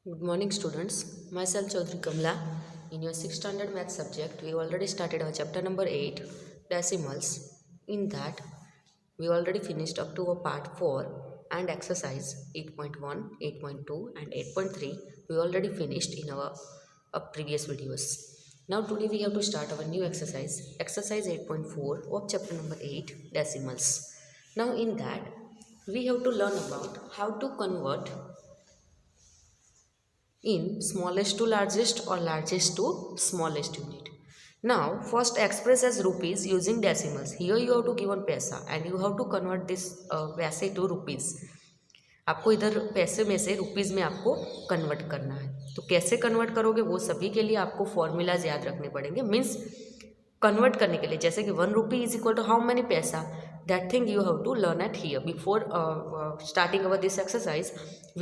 Good morning, students. Myself Chaudhary Kamla. In your 6th standard math subject, we already started our chapter number 8, decimals. In that, we already finished up to a part 4 and exercise 8.1, 8.2 and 8.3. We already finished in our previous videos. Now today we have to start our new exercise 8.4 of chapter number 8, decimals. Now in that, we have to learn about how to convert in smallest to largest or largest to smallest unit. Now first express as rupees using decimals. Here you have to give on पैसा and you have to convert this पैसे to rupees. आपको इधर पैसे में से rupees में आपको convert करना है. तो कैसे कन्वर्ट करोगे वो सभी के लिए आपको फॉर्मूलाज याद रखने पड़ेंगे. मीन्स कन्वर्ट करने के लिए जैसे कि 1 rupee is equal to how many paisa, that thing you have to learn at here. Before starting our this exercise,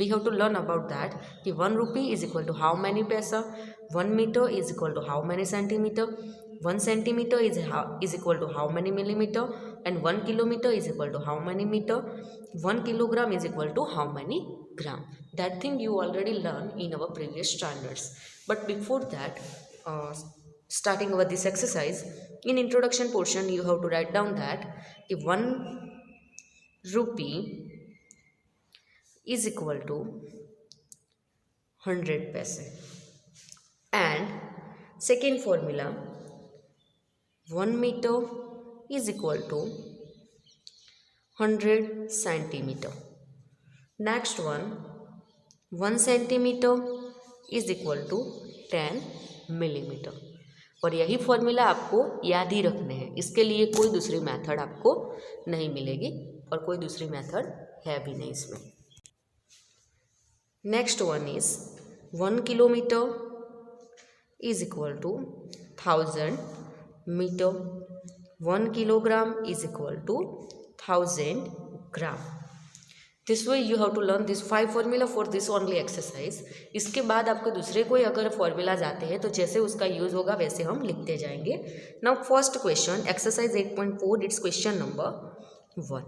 we have to learn about that कि 1 rupee is equal to how many पैसा, 1 meter is equal to how many centimeter, 1 centimeter is equal to how many millimeter, and 1 kilometer is equal to how many meter, 1 kilogram is equal to how many gram. That thing you already learned in our previous standards. But before that, starting over this exercise, in introduction portion you have to write down that if 1 rupee is equal to 100 paise, and second formula 1 meter is equal to 100 centimeter. Next one, 1 centimeter is equal to 10 millimeter. और यही formula आपको याद ही रखने हैं. इसके लिए कोई दूसरी मेथड आपको नहीं मिलेगी और कोई दूसरी मेथड है भी नहीं इसमें. Next one is 1 kilometre is equal to 1000 metre, 1 kilogram is equal to 1000 gram. This way you have to learn this 5 formula for this only exercise. इसके बाद आपको दूसरे कोई अगर फॉर्मूलाज आते हैं तो जैसे उसका यूज होगा वैसे हम लिखते जाएंगे. Now first question exercise 8.4, it's question number 1.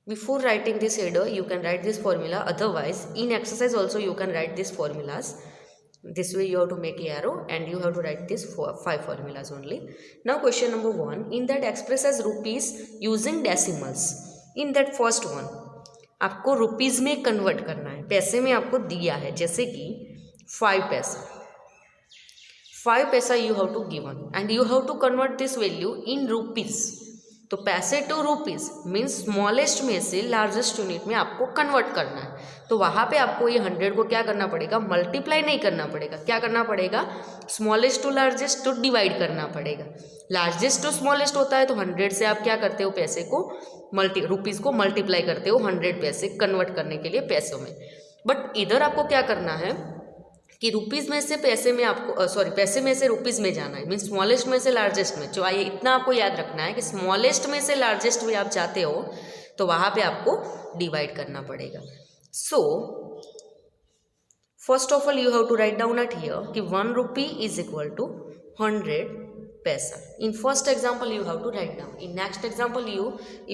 Before writing this header you can write this formula, otherwise in exercise also you can write this formulas. This way you have to make a arrow and you have to write this 5 formulas only. Now question number 1, in that express as rupees using decimals. In that first one आपको rupees में convert करना है. पैसे में आपको दिया है जैसे कि 5 paisa you have to given and you have to convert this value in rupees. तो paise to rupees means smallest में से लार्जेस्ट यूनिट में आपको कन्वर्ट करना है. तो वहाँ पे आपको ये 100 को क्या करना पड़ेगा, मल्टीप्लाई नहीं करना पड़ेगा. क्या करना पड़ेगा, स्मॉलेस्ट टू लार्जेस्ट तो डिवाइड करना पड़ेगा. लार्जेस्ट टू स्मॉलेस्ट होता है तो 100 से आप क्या करते हो, पैसे को रुपीज़ को मल्टीप्लाई करते हो 100 पैसे कन्वर्ट करने के लिए पैसों में. बट इधर आपको क्या करना है कि रुपीज़ में से पैसे में आपको पैसे में से रुपीज़ में जाना है. मीन्स स्मॉलेस्ट में से लार्जेस्ट में. जो आइए इतना आपको याद रखना है कि स्मॉलेस्ट में से लार्जेस्ट में आप जाते हो तो वहाँ पे आपको डिवाइड करना पड़ेगा. So first of all you have to write down at here कि 1 रुपी इज इक्वल टू 100 पैसा. In first example you have to write down. In next example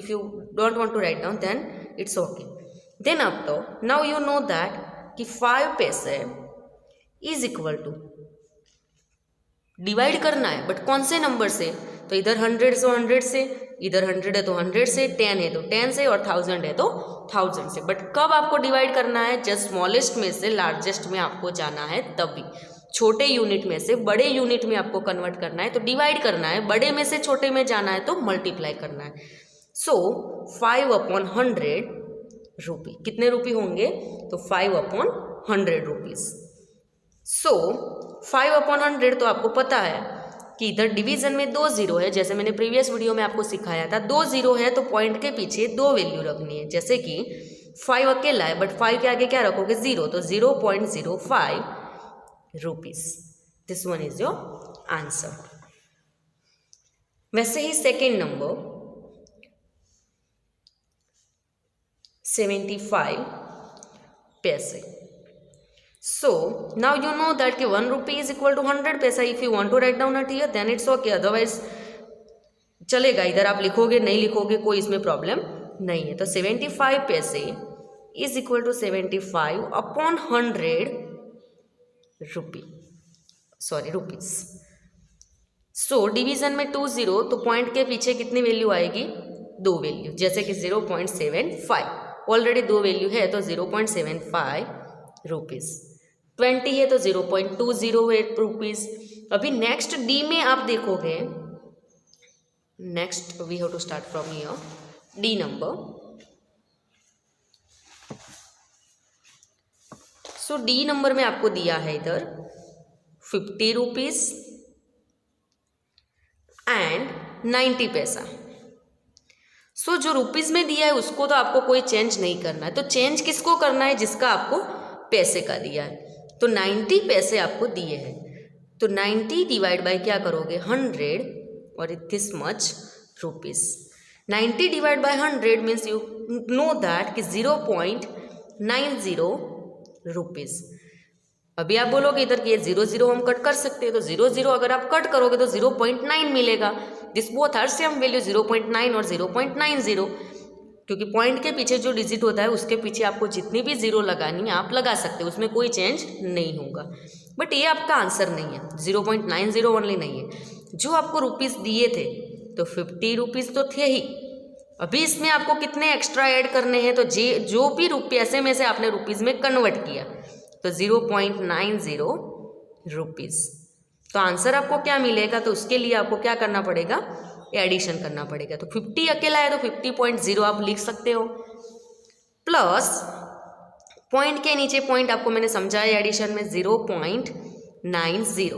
if you don't want to write down then it's okay. Then after now you know that कि 5 पैसे is equal to divide करना है. But कौन से number से, तो इधर 100 से 100 से, इधर 100 है तो 100 से, 10 है तो 10 से और 1000 है तो 1000 से. बट कब आपको डिवाइड करना है, जस्ट स्मॉलेस्ट में से लार्जेस्ट में आपको जाना है तभी. छोटे यूनिट में से बड़े यूनिट में आपको कन्वर्ट करना है तो डिवाइड करना है, बड़े में से छोटे में जाना है तो मल्टीप्लाई करना है. सो 5/100 रुपी कितने रुपी होंगे, तो 5/100 रुपीज़. सो 5/100 तो आपको पता है कि इधर डिवीजन में 2 जीरो है. जैसे मैंने प्रीवियस वीडियो में आपको सिखाया था 2 जीरो है तो पॉइंट के पीछे 2 वैल्यू रखनी है. जैसे कि 5 अकेला है बट 5 के आगे क्या रखोगे, 0, तो 0.05 rupees. This one is your answer. वैसे ही सेकेंड नंबर 75 पैसे. So now you know that कि 1 rupee is equal to 100 पैसा. If you want to write down it here then it's okay, otherwise चलेगा. इधर आप लिखोगे नहीं लिखोगे कोई इसमें प्रॉब्लम नहीं है. तो 75 paise is equal to 75 upon 100 rupees. So division में 2 0, तो पॉइंट के पीछे कितनी वैल्यू आएगी? 2 वैल्यू, जैसे कि 0.75, ऑलरेडी 2 वैल्यू है तो 0.75 रुपीज। 20 है तो 0.208 रुपीज। अभी नेक्स्ट डी में आप देखोगे, next we have to start from here D number. So D number में आपको दिया है इधर 50 रुपीज एंड 90 पैसा। सो जो रुपीज में दिया है उसको तो आपको कोई चेंज नहीं करना है, तो चेंज किसको करना है? जिसका आपको पैसे का दिया है। तो 90 पैसे आपको दिए हैं, तो 90 डिवाइड बाय क्या करोगे? 100 और this much rupees. 90 divide by 100 means you know that कि 0.90 रुपीज। अभी आप बोलोगे इधर कि ये 0 हम कट कर सकते हैं, तो 0 अगर आप कट करोगे तो 0.9 मिलेगा। This both are same value, 0.9 और 0.90, क्योंकि पॉइंट के पीछे जो डिजिट होता है उसके पीछे आपको जितनी भी 0 लगानी है आप लगा सकते हो, उसमें कोई चेंज नहीं होगा। बट ये आपका आंसर नहीं है, 0.90 ओनली नहीं है। जो आपको रुपीज़ दिए थे तो 50 रुपीज़ तो थे ही, अभी इसमें आपको कितने एक्स्ट्रा ऐड करने हैं? तो जो भी पैसे में से आपने रुपीज़ में कन्वर्ट किया तो 0.90 रुपीज़। तो आंसर आपको क्या मिलेगा? तो उसके लिए आपको क्या करना पड़ेगा? एडिशन करना पड़ेगा। तो 50 अकेला है तो 50.0 आप लिख सकते हो, प्लस पॉइंट के नीचे पॉइंट आपको मैंने समझाया एडिशन में 0.90,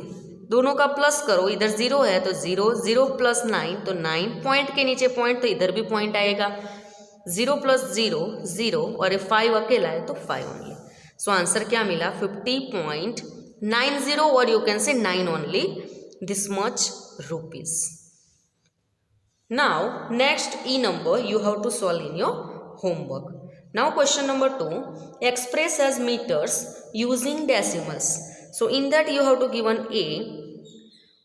दोनों का प्लस करो, इधर 0 है तो 0 प्लस 9 तो 9, पॉइंट के नीचे पॉइंट तो इधर भी पॉइंट आएगा, 0 प्लस 0 और ये 5 अकेला है तो 5 ओनली। सो आंसर क्या मिला? 50.90 और यू कैन से 9 only, this much rupees. Now next E number you have to solve in your homework. Now question number 2, express as meters using decimals. So in that you have to given a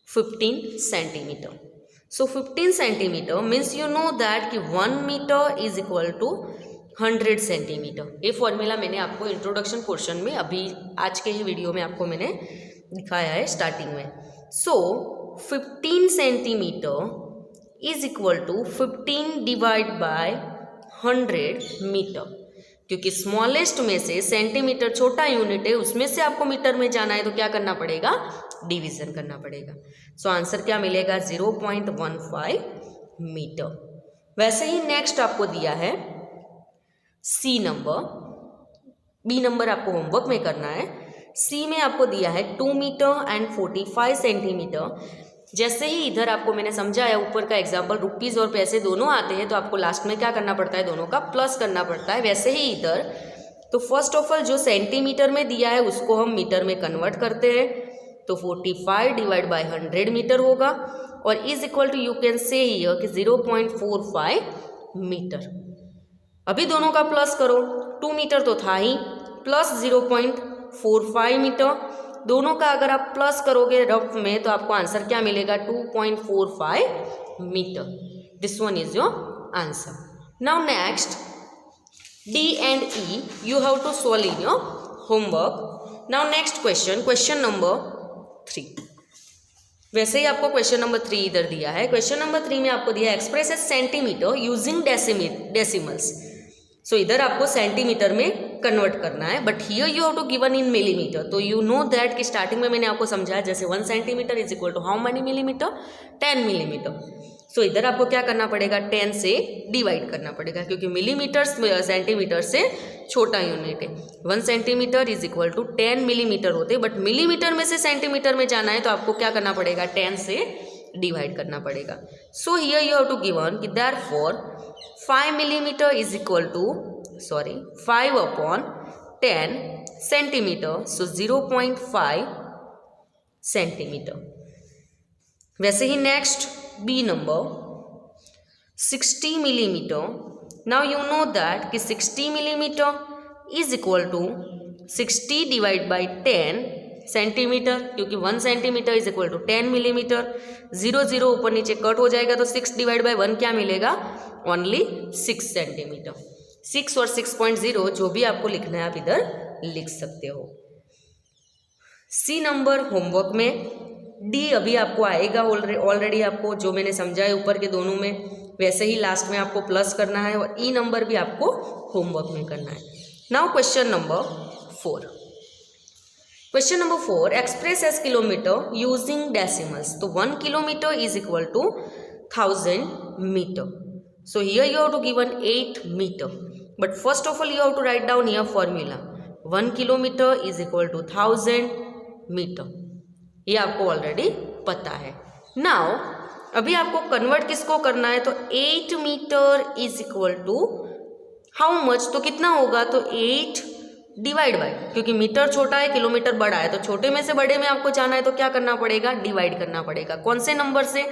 15 centimeter. So 15 centimeter means you know that कि 1 meter is equal to 100 centimetre. ये formula मैंने आपको introduction portion में अभी आज के ही video में आपको मैंने दिखाया है स्टार्टिंग में। So 15 centimetre is equal to 15 divide by 100 metre, क्योंकि स्मॉलेस्ट में से सेंटीमीटर छोटा यूनिट है, उसमें से आपको मीटर में जाना है तो क्या करना पड़ेगा? डिवीजन करना पड़ेगा। सो आंसर क्या मिलेगा? 0.15 मीटर। वैसे ही नेक्स्ट आपको दिया है सी नंबर, बी नंबर आपको होमवर्क में करना है। सी में आपको दिया है 2 मीटर एंड 45 सेंटीमीटर। जैसे ही इधर आपको मैंने समझाया ऊपर का एग्जाम्पल, रुपीज़ और पैसे दोनों आते हैं तो आपको लास्ट में क्या करना पड़ता है? दोनों का प्लस करना पड़ता है। वैसे ही इधर तो फर्स्ट ऑफ ऑल जो सेंटीमीटर में दिया है उसको हम मीटर में कन्वर्ट करते हैं, तो 45 डिवाइड बाय 100 मीटर होगा, और is equal to you can say here कि 0.45 मीटर। अभी दोनों का प्लस करो, 2 मीटर तो था ही, प्लस 0.45 मीटर, दोनों का अगर आप प्लस करोगे रफ में तो आपको आंसर क्या मिलेगा? 2.45 metre. This one is your answer. Now next D and E you have to solve in your homework. Now next question number 3। वैसे ही आपको क्वेश्चन नंबर 3 इधर दिया है। क्वेश्चन नंबर 3 में आपको दिया है express as centimetre using decimals. So इधर आपको सेंटीमीटर में कन्वर्ट करना है, but here you have to given in millimetre. तो यू नो दैट कि स्टार्टिंग में मैंने आपको समझाया जैसे 1 centimetre is equal to how many millimetre? 10 millimetre. So इधर आपको क्या करना पड़ेगा? 10 से डिवाइड करना पड़ेगा, क्योंकि मिलीमीटर सेंटीमीटर से छोटा यूनिट है। 1 centimetre is equal to 10 millimetre होते, बट मिलीमीटर में से सेंटीमीटर में जाना है तो आपको क्या करना पड़ेगा? 10 से डिवाइड करना पड़ेगा। So here you have to given कि therefore 5 millimetre is equal to 5 upon 10 centimetre, so 0.5 centimetre. वैसे ही next B number 60 millimetre. Now you know that कि 60 millimetre is equal to 60 divide by 10 centimetre, क्योंकि 1 centimetre is equal to 10 millimetre. 0 ऊपर नीचे cut हो जाएगा तो 6 डिवाइड बाई 1 क्या मिलेगा? Only 6 centimetre. 6 और 6.0 जो भी आपको लिखना है आप इधर लिख सकते हो। सी नंबर होमवर्क में, डी अभी आपको आएगा ऑलरेडी आपको जो मैंने समझाया ऊपर के दोनों में, वैसे ही लास्ट में आपको प्लस करना है, और ई नंबर भी आपको होमवर्क में करना है। Now question number 4। Question number 4, express as kilometre using decimals. तो 1 kilometre is equal to 1000 metre. So here you have to given 8 meter. But first of all you have to write down here formula. 1 kilometer is equal to 1000 metre. ये आपको already पता है. Now अभी आपको convert किसको करना है, तो 8 metre is equal to how much, तो कितना होगा, तो 8 डिवाइड बाय, क्योंकि मीटर छोटा है किलोमीटर बड़ा है, तो छोटे में से बड़े में आपको जाना है तो क्या करना पड़ेगा, डिवाइड करना पड़ेगा. कौन से नंबर से,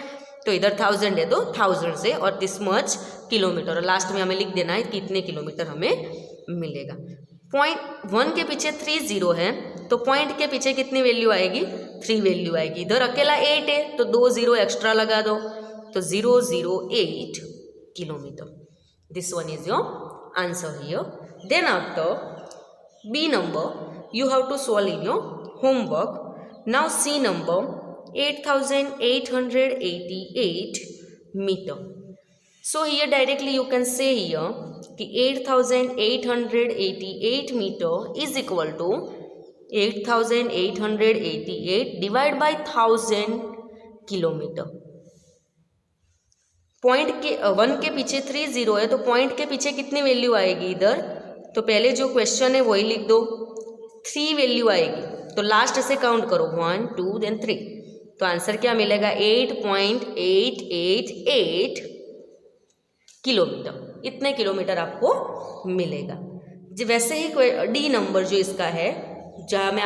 तो इधर 1000 है तो 1000 से, और दिस मच किलोमीटर, और लास्ट में हमें लिख देना है कितने किलोमीटर हमें मिलेगा. पॉइंट 1 के पीछे 3 0 है, तो पॉइंट के पीछे कितनी वैल्यू आएगी, 3 वैल्यू आएगी. इधर अकेला 8 है तो 2 0 एक्स्ट्रा लगा दो, तो 008 kilometre. This one is your answer here. Then after B number you have to solve in your homework. Now C number 8888 metre. So here directly you can say here कि 8888 metre is equal to 8888 divide by 1000 kilometre. Point के 1 के पीछे 3 0 है, तो point के पीछे कितनी value आएगी इधर, तो पहले जो क्वेश्चन है वही लिख दो, 3 वैल्यू आएगी, तो लास्ट से काउंट करो 1 2 देन 3, तो आंसर क्या मिलेगा, 8.888 किलोमीटर. इतने किलोमीटर आपको मिलेगा. वैसे ही डी नंबर जो इसका है, जहाँ पे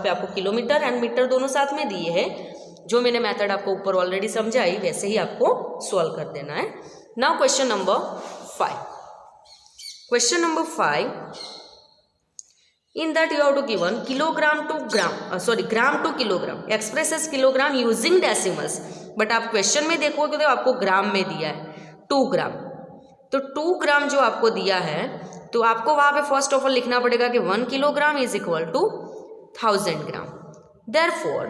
आपको किलोमीटर एंड मीटर दोनों साथ में दिए हैं, जो मैंने मेथड आपको ऊपर ऑलरेडी समझाई वैसे ही आपको सॉल्व कर देना है. Now question number 5. Question number 5, in that you have to given kilogram to gram, gram to kilogram, express as kilogram using decimals. But आप क्वेश्चन में देखोगे तो आपको ग्राम में दिया है 2 ग्राम. तो 2 ग्राम जो आपको दिया है, तो आपको वहाँ पे फर्स्ट ऑफ ऑल लिखना पड़ेगा कि 1 kilogram is equal to 1000 gram. Therefore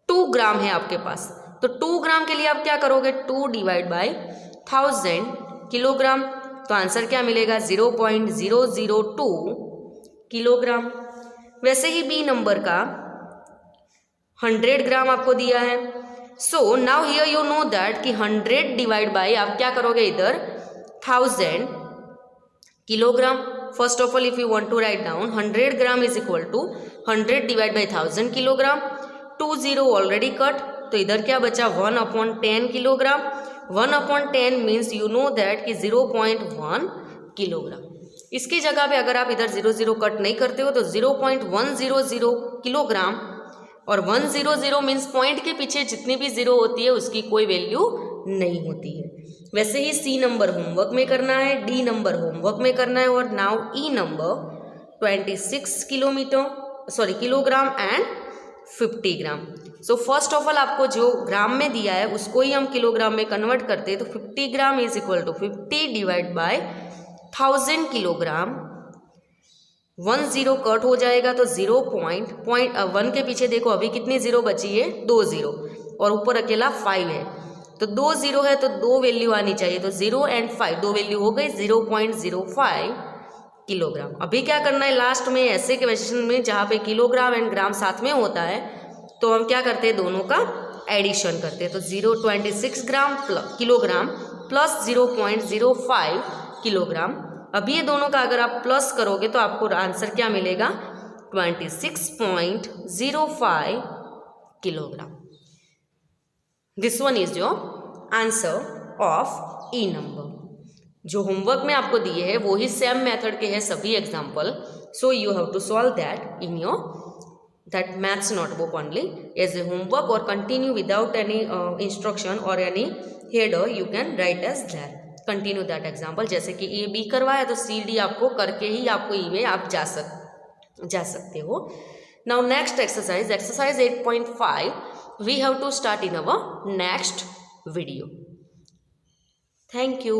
2 gram है आपके पास, तो 2 ग्राम के लिए आप क्या करोगे, 2 डिवाइड बाई 1000 किलोग्राम, तो आंसर क्या मिलेगा, 0.002 किलोग्राम. वैसे ही बी नंबर का 100 ग्राम आपको दिया है. So now here you know that कि 100 डिवाइड बाई आप क्या करोगे इधर 1000 kilogram. First of all if you want to write down 100 gram is equal to 100 divide by 1000 kilogram. 2 0 already cut, तो इधर क्या बचा 1/10 kilogram. 1/10 means you know that कि 0.1 किलोग्राम. इसकी जगह पे अगर आप इधर 0 0 कट नहीं करते हो तो 0.100 किलोग्राम, और 100 मीन्स पॉइंट के पीछे जितनी भी जीरो होती है उसकी कोई वैल्यू नहीं होती है. वैसे ही सी नंबर होमवर्क में करना है, डी नंबर होमवर्क में करना है, और now E number 26 kilogram and 50 gram. So first of all आपको जो ग्राम में दिया है उसको ही हम किलोग्राम में कन्वर्ट करते हैं, तो 50 gram is equal to 50 divide by 1000 kilogram. 1 0 cut हो जाएगा, तो 0.1 के पीछे देखो अभी कितनी जीरो बची है, 2 0, और ऊपर अकेला 5 है, तो 2 0 है तो 2 वैल्यू आनी चाहिए, तो 0 एंड 5 2 वैल्यू हो गई 0.05 किलोग्राम. अभी क्या करना है, लास्ट में ऐसे क्वेश्चन में जहाँ पे किलोग्राम एंड ग्राम साथ में होता है तो हम क्या करते हैं, दोनों का एडिशन करते हैं. तो 26 किलोग्राम प्लस 0.05 किलोग्राम. अभी ये दोनों का अगर आप प्लस करोगे तो आपको आंसर क्या मिलेगा, 26.05 kilogram. This one is your answer of E number. जो होमवर्क में आपको दिए हैं वो ही सेम मेथड के हैं सभी example. So you have to solve that in your that maths notebook only as a homework, or continue without any instruction or any header you can write as that. Continue that example. जैसे कि A B करवाया तो C D आपको करके ही आपको ई में आप जा सकते हो. Now next exercise 8.5 we have to start in our next video. Thank you.